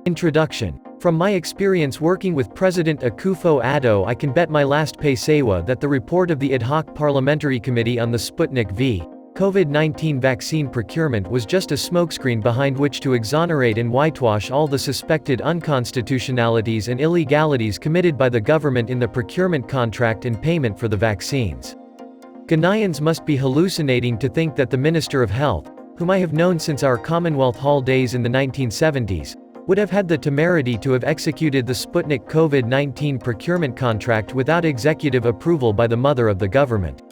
Introduction. From my experience working with President Akufo-Addo, I can bet my last pesewa that the report of the ad hoc parliamentary committee on the Sputnik V COVID-19 vaccine procurement was just a smokescreen behind which to exonerate and whitewash all the suspected unconstitutionalities and illegalities committed by the government in the procurement contract and payment for the vaccines. Ghanaians must be hallucinating to think that the Minister of Health, whom I have known since our Commonwealth Hall days in the 1970s, would have had the temerity to have executed the Sputnik COVID-19 procurement contract without executive approval by the mother of the government.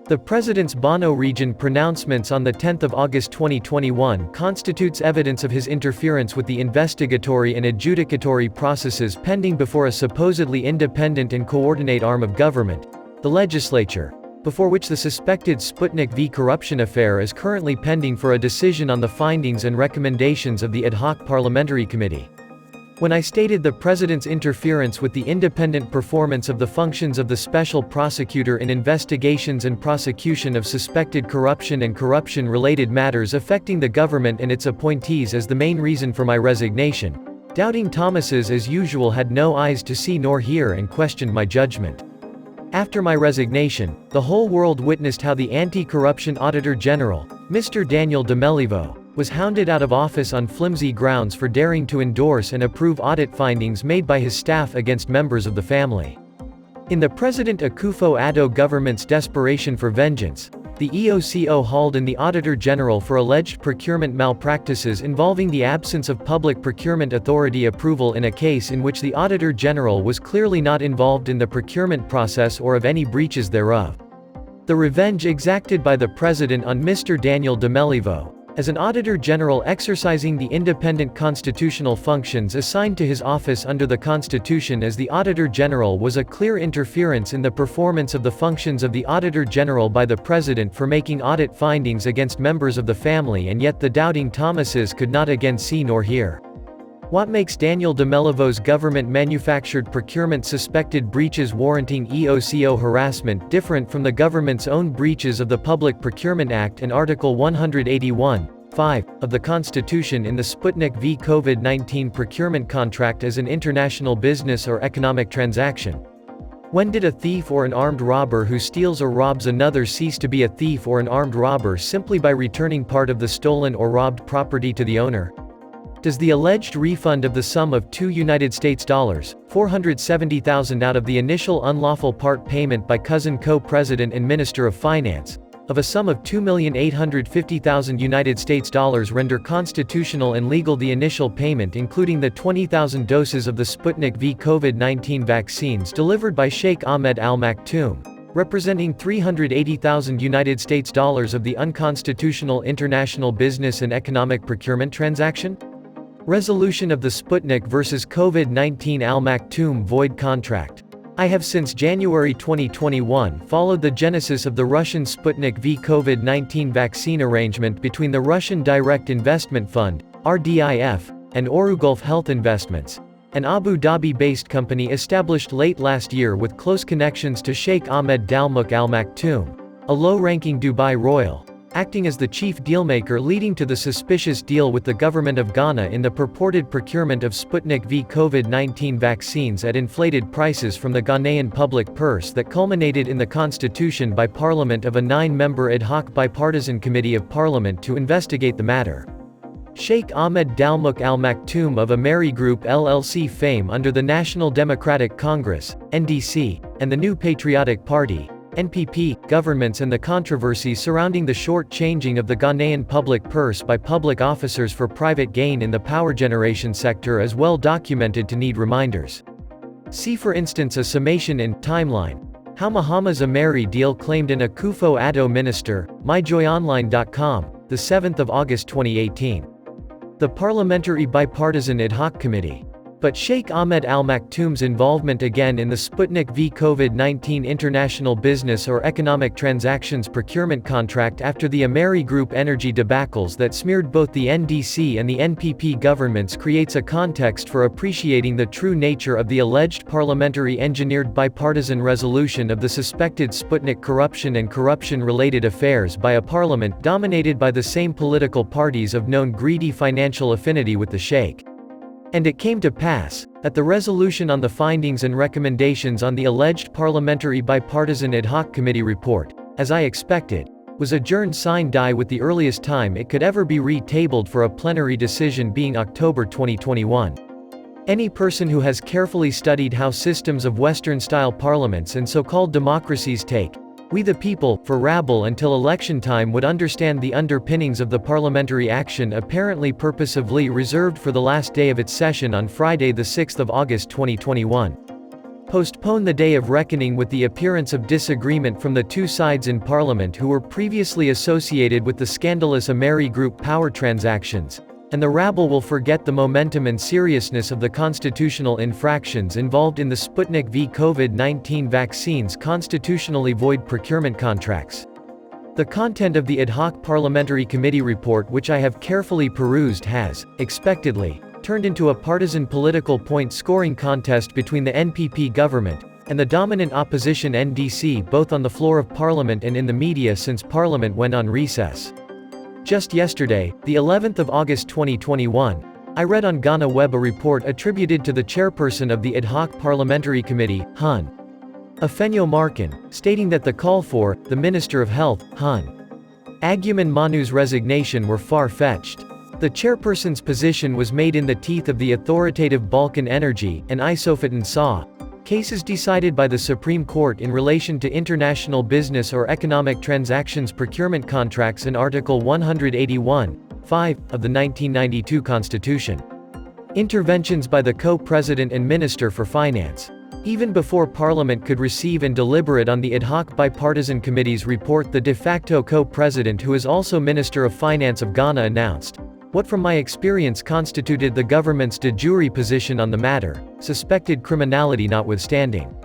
The President's Bono Region pronouncements on 10 August 2021 constitutes evidence of his interference with the investigatory and adjudicatory processes pending before a supposedly independent and coordinate arm of government, the legislature, before which the suspected Sputnik V corruption affair is currently pending for a decision on the findings and recommendations of the ad hoc parliamentary committee. When I stated the President's interference with the independent performance of the functions of the Special Prosecutor in investigations and prosecution of suspected corruption and corruption-related matters affecting the government and its appointees as the main reason for my resignation, doubting Thomases as usual had no eyes to see nor hear and questioned my judgment. After my resignation, the whole world witnessed how the Anti-Corruption Auditor General, Mr. Daniel Demelivo, was hounded out of office on flimsy grounds for daring to endorse and approve audit findings made by his staff against members of the family. In the President Akufo-Addo government's desperation for vengeance, the EOCO hauled in the Auditor General for alleged procurement malpractices involving the absence of public procurement authority approval in a case in which the Auditor General was clearly not involved in the procurement process or of any breaches thereof. The revenge exacted by the President on Mr. Daniel Demelivo, as an Auditor General exercising the independent constitutional functions assigned to his office under the Constitution as the Auditor General, was a clear interference in the performance of the functions of the Auditor General by the President for making audit findings against members of the family, and yet the doubting Thomases could not again see nor hear. What makes Daniel Demelivo's government-manufactured procurement suspected breaches warranting EOCO harassment different from the government's own breaches of the Public Procurement Act and Article 181(5) of the Constitution in the Sputnik V COVID-19 procurement contract as an international business or economic transaction? When did a thief or an armed robber who steals or robs another cease to be a thief or an armed robber simply by returning part of the stolen or robbed property to the owner? Does the alleged refund of the sum of $470,000 out of the initial unlawful part payment by cousin co-president and Minister of Finance, of a sum of $2,850,000 render constitutional and legal the initial payment including the 20,000 doses of the Sputnik V COVID-19 vaccines delivered by Sheikh Ahmed Al Maktoum, representing $380,000 of the unconstitutional international business and economic procurement transaction? Resolution of the Sputnik vs. COVID-19 Al Maktoum void contract. I have since January 2021 followed the genesis of the Russian Sputnik V COVID-19 vaccine arrangement between the Russian Direct Investment Fund, RDIF, and Orugulf Health Investments, an Abu Dhabi-based company established late last year with close connections to Sheikh Ahmed Dalmuk Al Maktoum, a low-ranking Dubai royal, acting as the chief dealmaker leading to the suspicious deal with the government of Ghana in the purported procurement of Sputnik V COVID-19 vaccines at inflated prices from the Ghanaian public purse that culminated in the constitution by Parliament of a 9-member ad hoc bipartisan committee of Parliament to investigate the matter. Sheikh Ahmed Dalmuk Al Maktoum of Ameri Group LLC fame under the National Democratic Congress, NDC, and the New Patriotic Party, NPP, governments and the controversies surrounding the short-changing of the Ghanaian public purse by public officers for private gain in the power generation sector is well documented to need reminders. See for instance a summation in Timeline. How Mahama's Ameri deal claimed an Akufo-Addo minister, myjoyonline.com, 7 August 2018. The Parliamentary Bipartisan Ad Hoc Committee. But Sheikh Ahmed Al Maktoum's involvement again in the Sputnik V COVID-19 international business or economic transactions procurement contract after the Ameri Group energy debacles that smeared both the NDC and the NPP governments creates a context for appreciating the true nature of the alleged parliamentary engineered bipartisan resolution of the suspected Sputnik corruption and corruption-related affairs by a parliament dominated by the same political parties of known greedy financial affinity with the Sheikh. And it came to pass, that the resolution on the findings and recommendations on the alleged parliamentary bipartisan ad hoc committee report, as I expected, was adjourned sine die with the earliest time it could ever be re-tabled for a plenary decision being October 2021. Any person who has carefully studied how systems of Western-style parliaments and so-called democracies take, we the people, for rabble until election time would understand the underpinnings of the parliamentary action apparently purposively reserved for the last day of its session on Friday the 6th of August 2021. Postpone the day of reckoning with the appearance of disagreement from the two sides in Parliament who were previously associated with the scandalous Ameri Group power transactions, and the rabble will forget the momentum and seriousness of the constitutional infractions involved in the Sputnik V COVID-19 vaccine's constitutionally void procurement contracts. The content of the ad hoc parliamentary committee report, which I have carefully perused, has, expectedly, turned into a partisan political point-scoring contest between the NPP government and the dominant opposition NDC, both on the floor of Parliament and in the media since Parliament went on recess. Just yesterday, the 11th of August 2021, I read on Ghana Web a report attributed to the chairperson of the ad hoc parliamentary committee, Hon. Afenyo Markin, stating that the call for the Minister of Health, Hon. Agyeman-Manu's resignation were far-fetched. The chairperson's position was made in the teeth of the authoritative Balkan Energy and Isophyton SAW cases decided by the Supreme Court in relation to international business or economic transactions procurement contracts in Article 181(5) of the 1992 Constitution. Interventions by the co-president and Minister for Finance. Even before Parliament could receive and deliberate on the ad hoc bipartisan committee's report, the de facto co-president, who is also Minister of Finance of Ghana, announced what from my experience constituted the government's de jure position on the matter, suspected criminality notwithstanding.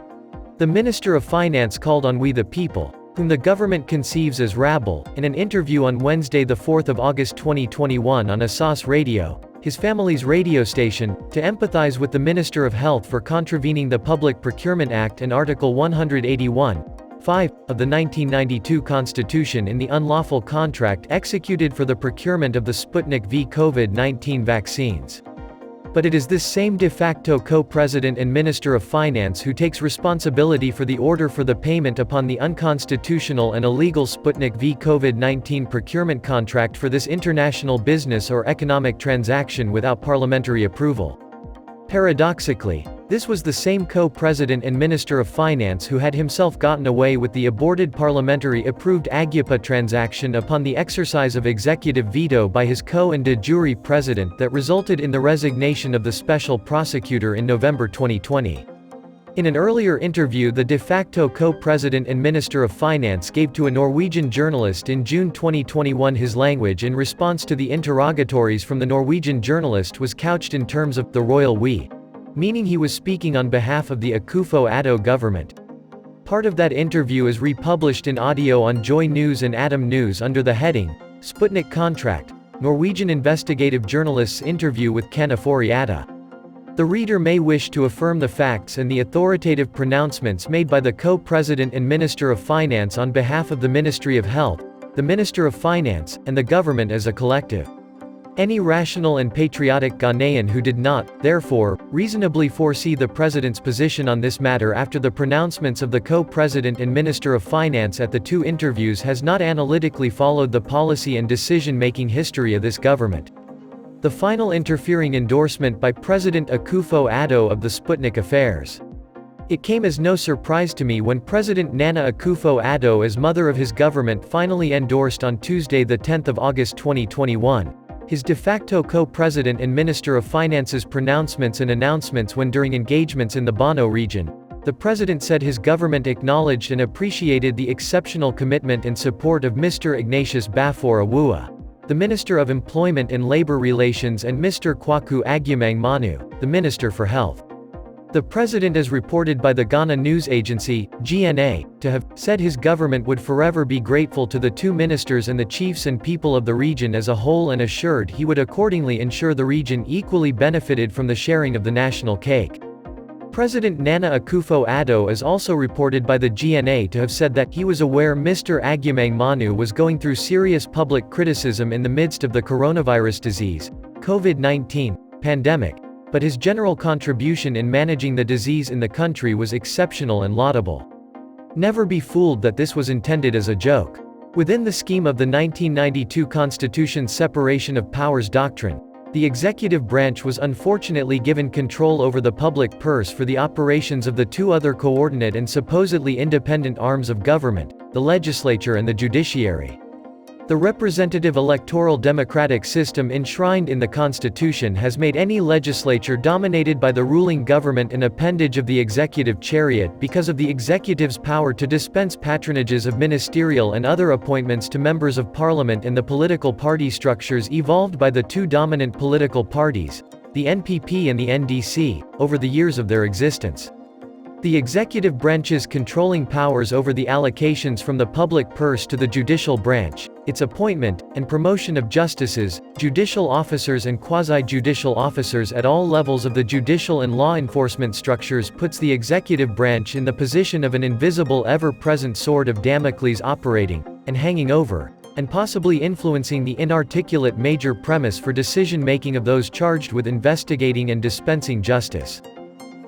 The Minister of Finance called on we the people, whom the government conceives as rabble, in an interview on Wednesday the 4th of August 2021 on Asas Radio, his family's radio station, to empathize with the Minister of Health for contravening the Public Procurement Act and Article 181(5) of the 1992 Constitution in the unlawful contract executed for the procurement of the Sputnik V COVID-19 vaccines. But it is this same de facto co-president and Minister of Finance who takes responsibility for the order for the payment upon the unconstitutional and illegal Sputnik V COVID-19 procurement contract for this international business or economic transaction without parliamentary approval. Paradoxically, this was the same co-president and Minister of Finance who had himself gotten away with the aborted parliamentary-approved Agyapa transaction upon the exercise of executive veto by his co- and de jure president that resulted in the resignation of the Special Prosecutor in November 2020. In an earlier interview, the de facto co-president and Minister of Finance gave to a Norwegian journalist in June 2021 his language in response to the interrogatories from the Norwegian journalist was couched in terms of the royal we, meaning he was speaking on behalf of the Akufo-Addo government. Part of that interview is republished in audio on Joy News and Adam News under the heading, Sputnik Contract, Norwegian Investigative Journalist's Interview with Ofori Atta. The reader may wish to affirm the facts and the authoritative pronouncements made by the co-president and Minister of Finance on behalf of the Ministry of Health, the Minister of Finance, and the government as a collective. Any rational and patriotic Ghanaian who did not, therefore, reasonably foresee the President's position on this matter after the pronouncements of the co-president and Minister of Finance at the two interviews has not analytically followed the policy and decision-making history of this government. The final interfering endorsement by President Akufo-Addo of the Sputnik affairs. It came as no surprise to me when President Nana Akufo-Addo, as mother of his government, finally endorsed on Tuesday the 10th of August 2021. His de facto co-president and Minister of Finance's pronouncements and announcements when during engagements in the Bono region. The president said his government acknowledged and appreciated the exceptional commitment and support of Mr. Ignatius Bafor Awuah, the Minister of Employment and Labor Relations, and Mr. Kwaku Agyeman-Manu, the Minister for Health. The president, as reported by the Ghana News Agency, GNA, to have said his government would forever be grateful to the two ministers and the chiefs and people of the region as a whole, and assured he would accordingly ensure the region equally benefited from the sharing of the national cake. President Nana Akufo-Addo is also reported by the GNA to have said that he was aware Mr. Agyeman-Manu was going through serious public criticism in the midst of the coronavirus disease, COVID-19, pandemic, but his general contribution in managing the disease in the country was exceptional and laudable. Never be fooled that this was intended as a joke. Within the scheme of the 1992 Constitution's separation of powers doctrine, the executive branch was unfortunately given control over the public purse for the operations of the two other coordinate and supposedly independent arms of government, the legislature and the judiciary. The representative electoral democratic system enshrined in the Constitution has made any legislature dominated by the ruling government an appendage of the executive chariot because of the executive's power to dispense patronages of ministerial and other appointments to members of parliament and the political party structures evolved by the two dominant political parties, the NPP and the NDC, over the years of their existence. The executive branch's controlling powers over the allocations from the public purse to the judicial branch, its appointment, and promotion of justices, judicial officers and quasi-judicial officers at all levels of the judicial and law enforcement structures puts the executive branch in the position of an invisible ever-present sword of Damocles operating, and hanging over, and possibly influencing the inarticulate major premise for decision-making of those charged with investigating and dispensing justice.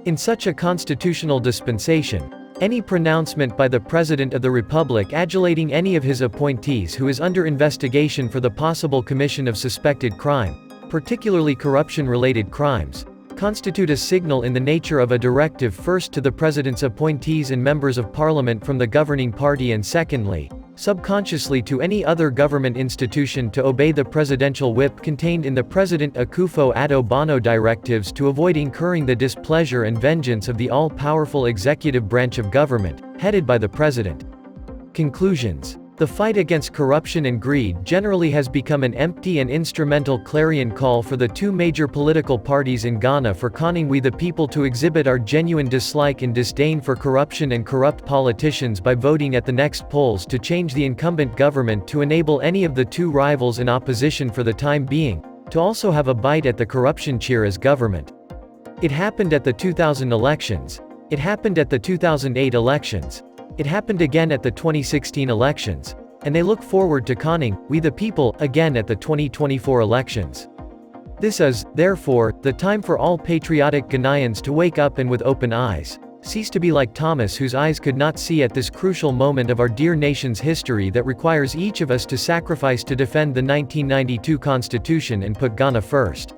In such a constitutional dispensation, any pronouncement by the President of the Republic adulating any of his appointees who is under investigation for the possible commission of suspected crime, particularly corruption-related crimes, constitute a signal in the nature of a directive first to the President's appointees and members of Parliament from the governing party and secondly, subconsciously to any other government institution to obey the presidential whip contained in the President Akufo-Addo Bono directives to avoid incurring the displeasure and vengeance of the all-powerful executive branch of government, headed by the President. Conclusions. The fight against corruption and greed generally has become an empty and instrumental clarion call for the two major political parties in Ghana for conning we the people to exhibit our genuine dislike and disdain for corruption and corrupt politicians by voting at the next polls to change the incumbent government to enable any of the two rivals in opposition for the time being, to also have a bite at the corruption cheer as government. It happened at the 2000 elections. It happened at the 2008 elections. It happened again at the 2016 elections. And they look forward to conning we the people again at the 2024 elections. This is, therefore, the time for all patriotic Ghanaians to wake up and with open eyes, cease to be like Thomas whose eyes could not see at this crucial moment of our dear nation's history that requires each of us to sacrifice to defend the 1992 Constitution and put Ghana first.